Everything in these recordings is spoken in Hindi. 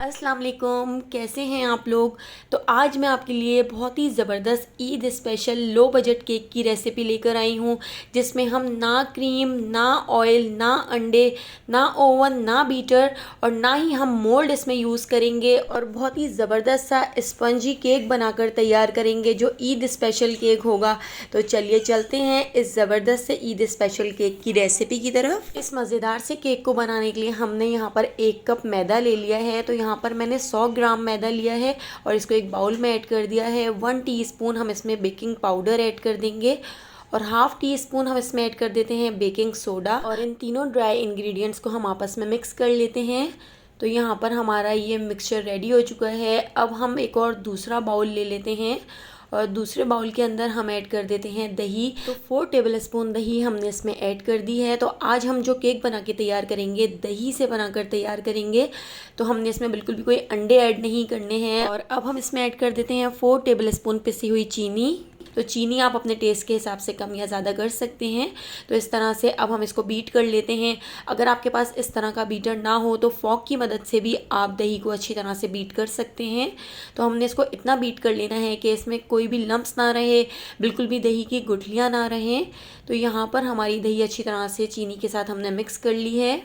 अस्सलाम वालेकुम, कैसे हैं आप लोग। तो आज मैं आपके लिए बहुत ही ज़बरदस्त Eid special low budget cake की रेसिपी लेकर आई हूँ, जिसमें हम ना क्रीम, ना ऑयल, ना अंडे, ना ओवन, ना बीटर और ना ही हम मोल्ड इसमें यूज़ करेंगे और बहुत ही ज़बरदस्त सा स्पंजी केक बनाकर तैयार करेंगे जो ईद स्पेशल केक होगा। तो चलिए चलते हैं इस ज़बरदस्त से ईद स्पेशल केक की रेसिपी की तरफ। इस मज़ेदार से केक को बनाने के लिए हमने यहाँ पर 1 कप मैदा ले लिया है। तो यहाँ पर मैंने 100 ग्राम मैदा लिया है और इसको एक बाउल में ऐड कर दिया है। 1 टीस्पून हम इसमें बेकिंग पाउडर ऐड कर देंगे और हाफ टी स्पून हम इसमें ऐड कर देते हैं बेकिंग सोडा और इन तीनों ड्राई इंग्रेडिएंट्स को हम आपस में मिक्स कर लेते हैं। तो यहाँ पर हमारा ये मिक्सचर रेडी हो चुका है। अब हम एक और दूसरा बाउल ले लेते हैं और दूसरे बाउल के अंदर हम ऐड कर देते हैं दही। तो 4 टेबलस्पून दही हमने इसमें ऐड कर दी है। तो आज हम जो केक बना के तैयार करेंगे दही से बनाकर तैयार करेंगे। तो हमने इसमें बिल्कुल भी कोई अंडे ऐड नहीं करने हैं। और अब हम इसमें ऐड कर देते हैं 4 टेबलस्पून पिसी हुई चीनी। तो चीनी आप अपने टेस्ट के हिसाब से कम या ज़्यादा कर सकते हैं। तो इस तरह से अब हम इसको बीट कर लेते हैं। अगर आपके पास इस तरह का बीटर ना हो तो फॉक की मदद से भी आप दही को अच्छी तरह से बीट कर सकते हैं। तो हमने इसको इतना बीट कर लेना है कि इसमें कोई भी लम्प्स ना रहे, बिल्कुल भी दही की गुठलियाँ ना रहें। तो यहाँ पर हमारी दही अच्छी तरह से चीनी के साथ हमने मिक्स कर ली है।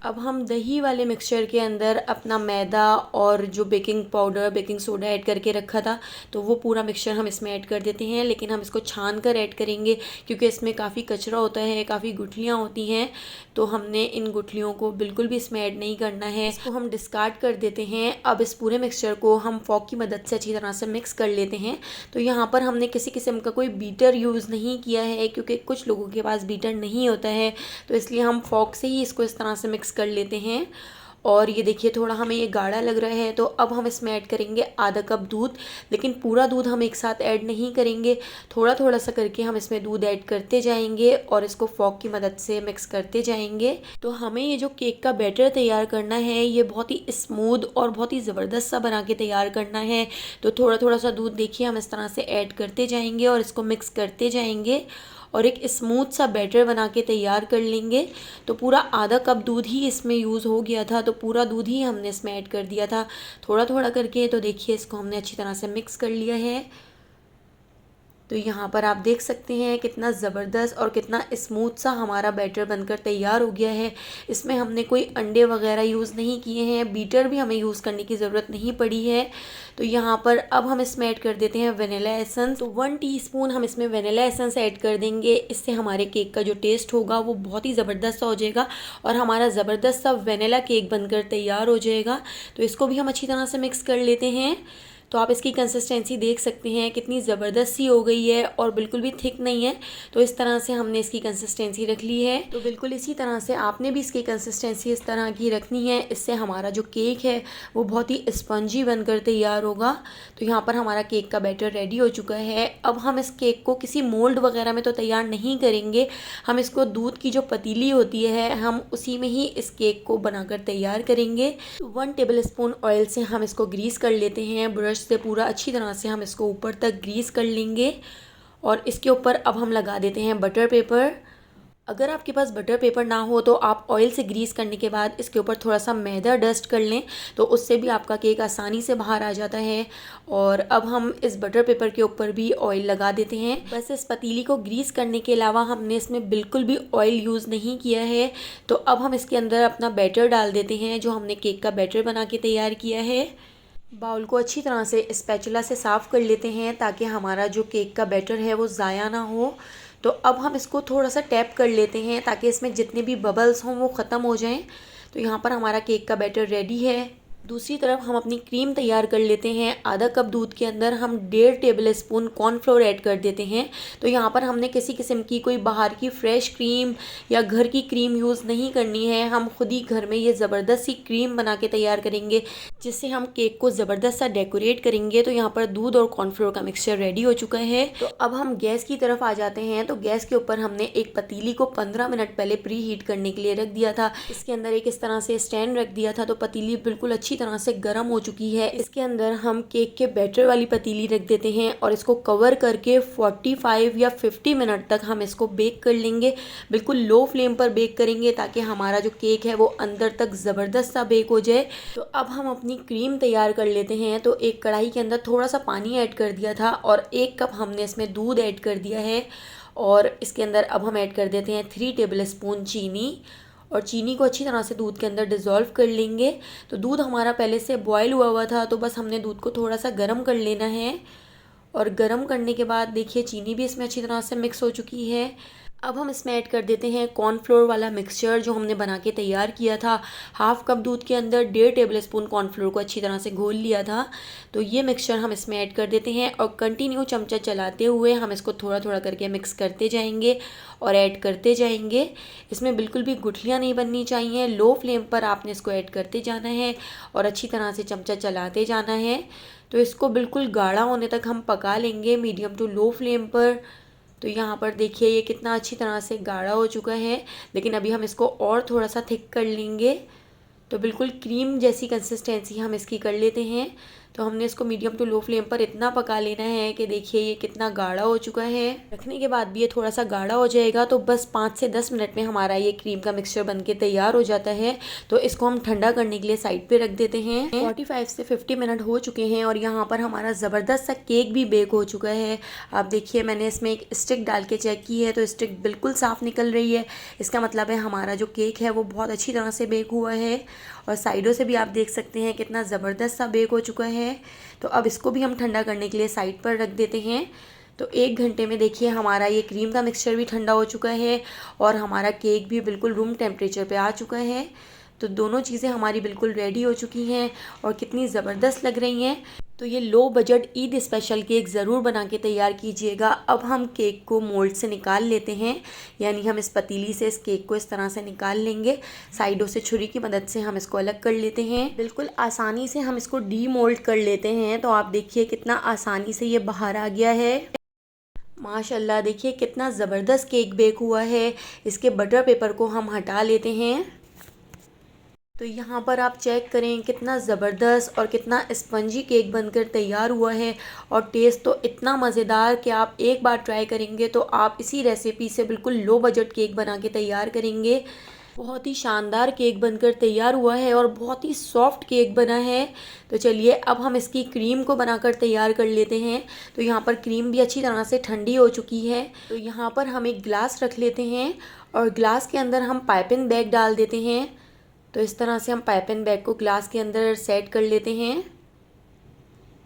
अब हम दही वाले मिक्सचर के अंदर अपना मैदा और जो baking powder, baking soda add करके रखा था तो वो पूरा मिक्सचर हम इसमें ऐड कर देते हैं। लेकिन हम इसको छान कर ऐड करेंगे क्योंकि इसमें काफ़ी कचरा होता है, काफ़ी गुठलियाँ होती हैं। तो हमने इन गुठलियों को बिल्कुल भी इसमें ऐड नहीं करना है, इसको हम डिस्कार्ड कर देते हैं। अब इस पूरे मिक्सचर को हम फॉक की मदद से अच्छी तरह से मिक्स कर लेते हैं। तो यहाँ पर हमने किसी किस्म का कोई बीटर यूज़ नहीं किया है क्योंकि कुछ लोगों के पास बीटर नहीं होता है। तो इसलिए हम फॉक से ही इसको इस तरह से मिक्स कर लेते हैं। और ये देखिए थोड़ा हमें ये गाढ़ा लग रहा है। तो अब हम इसमें ऐड करेंगे आधा कप दूध। लेकिन पूरा दूध हम एक साथ ऐड नहीं करेंगे, थोड़ा थोड़ा सा करके हम इसमें दूध ऐड करते जाएंगे और इसको फॉक की मदद से मिक्स करते जाएंगे। तो हमें ये जो केक का बैटर तैयार करना है ये बहुत ही स्मूथ और बहुत ही ज़बरदस्त सा बना के तैयार करना है। तो थोड़ा थोड़ा सा दूध देखिए हम इस तरह से ऐड करते जाएंगे और इसको मिक्स करते जाएंगे और एक स्मूथ सा बैटर बना के तैयार कर लेंगे। तो पूरा आधा कप दूध ही इसमें यूज़ हो गया था, तो पूरा दूध ही हमने इसमें ऐड कर दिया था थोड़ा थोड़ा करके। तो देखिए इसको हमने अच्छी तरह से मिक्स कर लिया है। तो यहाँ पर आप देख सकते हैं कितना ज़बरदस्त और कितना स्मूथ सा हमारा बैटर बनकर तैयार हो गया है। इसमें हमने कोई अंडे वगैरह यूज़ नहीं किए हैं, बीटर भी हमें यूज़ करने की ज़रूरत नहीं पड़ी है। तो यहाँ पर अब हम इसमें ऐड कर देते हैं वनीला एसेंस। तो 1 टीस्पून हम इसमें वनीला एसेंस ऐड कर देंगे। इससे हमारे केक का जो टेस्ट होगा वो बहुत ही ज़बरदस्त सा हो जाएगा और हमारा ज़बरदस्त सा वनीला केक बनकर तैयार हो जाएगा। तो इसको भी हम अच्छी तरह से मिक्स कर लेते हैं। तो आप इसकी कंसिस्टेंसी देख सकते हैं कितनी ज़बरदस्त सी हो गई है और बिल्कुल भी थिक नहीं है। तो इस तरह से हमने इसकी कंसिस्टेंसी रख ली है। तो बिल्कुल इसी तरह से आपने भी इसकी कंसिस्टेंसी इस तरह की रखनी है। इससे हमारा जो केक है वो बहुत ही स्पंजी बनकर तैयार होगा। तो यहाँ पर हमारा केक का बैटर रेडी हो चुका है। अब हम इस केक को किसी मोल्ड वगैरह में तो तैयार नहीं करेंगे, हम इसको दूध की जो पतीली होती है हम उसी में ही इस केक को बनाकर तैयार करेंगे। 1 टेबल स्पून ऑयल से हम इसको ग्रीस कर लेते हैं। ब्रश से पूरा अच्छी तरह से हम इसको ऊपर तक ग्रीस कर लेंगे और इसके ऊपर अब हम लगा देते हैं बटर पेपर। अगर आपके पास बटर पेपर ना हो तो आप ऑयल से ग्रीस करने के बाद इसके ऊपर थोड़ा सा मैदा डस्ट कर लें, तो उससे भी आपका केक आसानी से बाहर आ जाता है। और अब हम इस बटर पेपर के ऊपर भी ऑयल लगा देते हैं। बस इस पतीली को ग्रीस करने के अलावा हमने इसमें बिल्कुल भी ऑयल यूज़ नहीं किया है। तो अब हम इसके अंदर अपना बैटर डाल देते हैं जो हमने केक का बैटर बना के तैयार किया है। बाउल को अच्छी तरह से स्पैचुला से साफ़ कर लेते हैं ताकि हमारा जो केक का बैटर है वो ज़ाया ना हो। तो अब हम इसको थोड़ा सा टैप कर लेते हैं ताकि इसमें जितने भी बबल्स हों वो ख़त्म हो जाएं। तो यहाँ पर हमारा केक का बैटर रेडी है। दूसरी तरफ हम अपनी क्रीम तैयार कर लेते हैं। आधा कप दूध के अंदर हम 1.5 टेबल स्पून कॉर्नफ्लोर ऐड कर देते हैं। तो यहाँ पर हमने किसी किस्म की कोई बाहर की फ़्रेश क्रीम या घर की क्रीम यूज़ नहीं करनी है, हम खुद ही घर में ये ज़बरदस्त सी क्रीम बना के तैयार करेंगे जिससे हम केक को ज़बरदस्त सा डेकोरेट करेंगे। तो यहाँ पर दूध और कॉर्नफ्लोर का मिक्सचर रेडी हो चुका है। तो अब हम गैस की तरफ आ जाते हैं। तो गैस के ऊपर हमने एक पतीली को 15 मिनट पहले प्री हीट करने के लिए रख दिया था। इसके अंदर एक इस तरह से स्टैंड रख दिया था तो पतीली बिल्कुल अच्छी अच्छी तरह से गर्म हो चुकी है। इसके अंदर हम केक के बैटर वाली पतीली रख देते हैं और इसको कवर करके 45 या 50 मिनट तक हम इसको बेक कर लेंगे। बिल्कुल लो फ्लेम पर बेक करेंगे ताकि हमारा जो केक है वो अंदर तक ज़बरदस्त सा बेक हो जाए। तो अब हम अपनी क्रीम तैयार कर लेते हैं। तो एक कढ़ाई के अंदर थोड़ा सा पानी ऐड कर दिया था और 1 कप हमने इसमें दूध ऐड कर दिया है। और इसके अंदर अब हम ऐड कर देते हैं 3 टेबल स्पून चीनी, और चीनी को अच्छी तरह से दूध के अंदर डिज़ोल्व कर लेंगे। तो दूध हमारा पहले से बॉयल हुआ हुआ था, तो बस हमने दूध को थोड़ा सा गर्म कर लेना है। और गर्म करने के बाद देखिए चीनी भी इसमें अच्छी तरह से मिक्स हो चुकी है। अब हम इसमें ऐड कर देते हैं कॉर्नफ्लोर वाला मिक्सचर जो हमने बना के तैयार किया था। हाफ कप दूध के अंदर 1.5 टेबल स्पून कॉर्नफ्लोर को अच्छी तरह से घोल लिया था। तो ये मिक्सचर हम इसमें ऐड कर देते हैं और कंटिन्यू चमचा चलाते हुए हम इसको थोड़ा थोड़ा करके मिक्स करते जाएंगे और ऐड करते जाएंगे। इसमें बिल्कुल भी गुठलियाँ नहीं बननी चाहिए। लो फ्लेम पर आपने इसको ऐड करते जाना है और अच्छी तरह से चमचा चलाते जाना है। तो इसको बिल्कुल गाढ़ा होने तक हम पका लेंगे मीडियम टू लो फ्लेम पर। तो यहाँ पर देखिए ये कितना अच्छी तरह से गाढ़ा हो चुका है, लेकिन अभी हम इसको और थोड़ा सा थिक कर लेंगे। तो बिल्कुल क्रीम जैसी कंसिस्टेंसी हम इसकी कर लेते हैं। तो हमने इसको मीडियम टू लो फ्लेम पर इतना पका लेना है कि देखिए ये कितना गाढ़ा हो चुका है। रखने के बाद भी ये थोड़ा सा गाढ़ा हो जाएगा तो बस 5 से 10 मिनट में हमारा ये क्रीम का मिक्सचर बनके तैयार हो जाता है। तो इसको हम ठंडा करने के लिए साइड पे रख देते हैं। 45 से 50 मिनट हो चुके हैं और यहाँ पर हमारा ज़बरदस्त सा केक भी बेक हो चुका है। आप देखिए मैंने इसमें एक स्टिक डाल के चेक की है तो स्टिक बिल्कुल साफ़ निकल रही है। इसका मतलब है हमारा जो केक है वो बहुत अच्छी तरह से बेक हुआ है। और साइडों से भी आप देख सकते हैं कितना ज़बरदस्त सा बेक हो चुका है। तो अब इसको भी हम ठंडा करने के लिए साइड पर रख देते हैं। तो 1 घंटे में देखिए हमारा ये क्रीम का मिक्सचर भी ठंडा हो चुका है और हमारा केक भी बिल्कुल रूम टेम्परेचर पे आ चुका है। तो दोनों चीज़ें हमारी बिल्कुल रेडी हो चुकी हैं और कितनी ज़बरदस्त लग रही हैं। तो ये low budget Eid special cake ज़रूर बना के तैयार कीजिएगा। अब हम केक को मोल्ड से निकाल लेते हैं, यानी हम इस पतीली से इस केक को इस तरह से निकाल लेंगे। साइडों से छुरी की मदद से हम इसको अलग कर लेते हैं। बिल्कुल आसानी से हम इसको डी मोल्ड कर लेते हैं। तो आप देखिए कितना आसानी से ये बाहर आ गया है। माशाल्लाह देखिए कितना ज़बरदस्त केक बेक हुआ है। इसके बटर पेपर को हम हटा लेते हैं। तो यहाँ पर आप चेक करें कितना ज़बरदस्त और कितना स्पंजी केक बनकर तैयार हुआ है। और टेस्ट तो इतना मज़ेदार कि आप एक बार ट्राई करेंगे तो आप इसी रेसिपी से बिल्कुल लो बजट केक बना के तैयार करेंगे। बहुत ही शानदार केक बनकर तैयार हुआ है और बहुत ही सॉफ्ट केक बना है। तो चलिए अब हम इसकी क्रीम को बनाकर तैयार कर लेते हैं। तो यहाँ पर क्रीम भी अच्छी तरह से ठंडी हो चुकी है। तो यहाँ पर हम एक गिलास रख लेते हैं और गिलास के अंदर हम पाइपिंग बैग डाल देते हैं। तो इस तरह से हम पाइपिंग बैग को ग्लास के अंदर सेट कर लेते हैं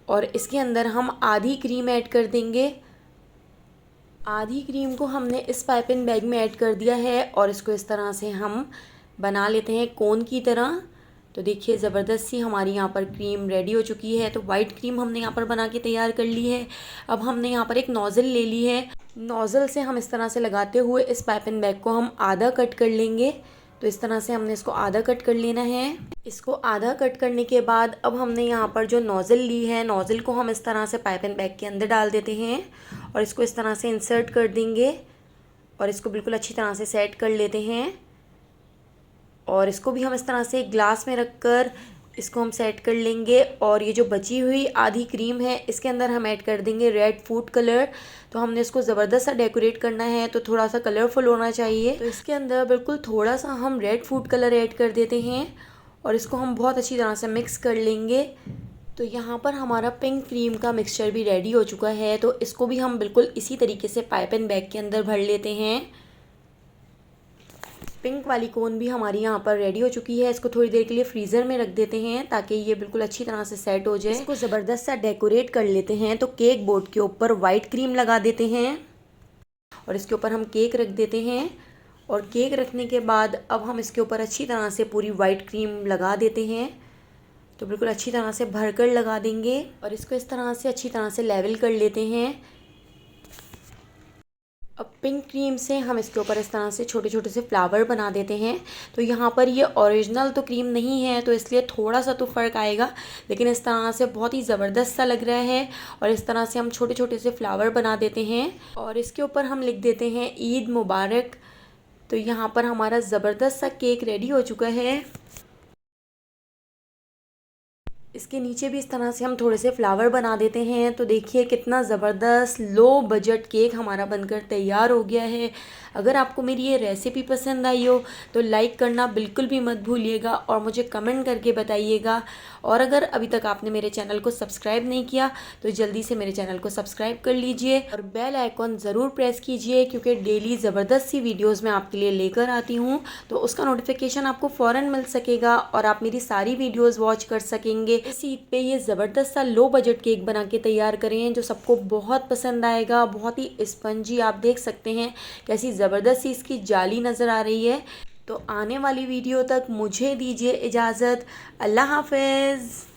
और इसके अंदर हम आधी क्रीम ऐड कर देंगे। आधी क्रीम को हमने इस पाइपिंग बैग में ऐड कर दिया है और इसको इस तरह से हम बना लेते हैं कोन की तरह। तो देखिए ज़बरदस्त सी हमारी यहाँ पर क्रीम रेडी हो चुकी है। तो वाइट क्रीम हमने यहाँ पर बना के तैयार कर ली है। अब हमने यहाँ पर एक नोज़ल ले ली है। नोज़ल से हम इस तरह से लगाते हुए इस पाइपिंग बैग को हम आधा कट कर लेंगे। तो इस तरह से हमने इसको आधा कट कर लेना है। इसको आधा कट करने के बाद अब हमने यहाँ पर जो नोज़ल ली है, नोज़ल को हम इस तरह से पाइपिंग बैग के अंदर डाल देते हैं और इसको इस तरह से इंसर्ट कर देंगे और इसको बिल्कुल अच्छी तरह से सेट कर लेते हैं। और इसको भी हम इस तरह से एक ग्लास में रख कर इसको हम सेट कर लेंगे। और ये जो बची हुई आधी क्रीम है इसके अंदर हम ऐड कर देंगे रेड फूड कलर। तो हमने इसको ज़बरदस्त सा डेकोरेट करना है तो थोड़ा सा कलरफुल होना चाहिए। तो इसके अंदर बिल्कुल थोड़ा सा हम रेड फूड कलर ऐड कर देते हैं और इसको हम बहुत अच्छी तरह से मिक्स कर लेंगे। तो यहाँ पर हमारा पिंक क्रीम का मिक्सचर भी रेडी हो चुका है। तो इसको भी हम बिल्कुल इसी तरीके से पाइपिंग बैग के अंदर भर लेते हैं। पिंक वाली कोन भी हमारी यहाँ पर रेडी हो चुकी है। इसको थोड़ी देर के लिए फ्रीज़र में रख देते हैं ताकि ये बिल्कुल अच्छी तरह से सेट हो जाए। इसको ज़बरदस्त सा डेकोरेट कर लेते हैं। तो केक बोर्ड के ऊपर वाइट क्रीम लगा देते हैं और इसके ऊपर हम केक रख देते हैं। और केक रखने के बाद अब हम इसके ऊपर अच्छी तरह से पूरी वाइट क्रीम लगा देते हैं। तो बिल्कुल अच्छी तरह से भरकर लगा देंगे और इसको इस तरह से अच्छी तरह से लेवल कर लेते हैं। अब पिंक क्रीम से हम इसके ऊपर इस तरह से छोटे छोटे से फ्लावर बना देते हैं। तो यहाँ पर ये ओरिजिनल तो क्रीम नहीं है तो इसलिए थोड़ा सा तो फ़र्क आएगा, लेकिन इस तरह से बहुत ही ज़बरदस्त सा लग रहा है। और इस तरह से हम छोटे छोटे से फ्लावर बना देते हैं और इसके ऊपर हम लिख देते हैं ईद मुबारक। तो यहाँ पर हमारा ज़बरदस्त सा केक रेडी हो चुका है। इसके नीचे भी इस तरह से हम थोड़े से फ्लावर बना देते हैं। तो देखिए कितना ज़बरदस्त लो बजट केक हमारा बनकर तैयार हो गया है। अगर आपको मेरी ये रेसिपी पसंद आई हो तो लाइक करना बिल्कुल भी मत भूलिएगा और मुझे कमेंट करके बताइएगा। और अगर अभी तक आपने मेरे चैनल को सब्सक्राइब नहीं किया तो जल्दी से मेरे चैनल को सब्सक्राइब कर लीजिए और बेल आइकॉन ज़रूर प्रेस कीजिए, क्योंकि डेली ज़बरदस्त सी वीडियोज़ मैं आपके लिए लेकर आती हूँ। तो उसका नोटिफिकेशन आपको फ़ौरन मिल सकेगा और आप मेरी सारी वीडियोज़ वॉच कर सकेंगे। इस ईद पे ये ज़बरदस्त सा लो बजट केक बना के तैयार करें जो सबको बहुत पसंद आएगा। बहुत ही स्पंजी, आप देख सकते हैं कैसी ज़बरदस्त सी इसकी जाली नज़र आ रही है। तो आने वाली वीडियो तक मुझे दीजिए इजाज़त। अल्लाह हाफ़िज़।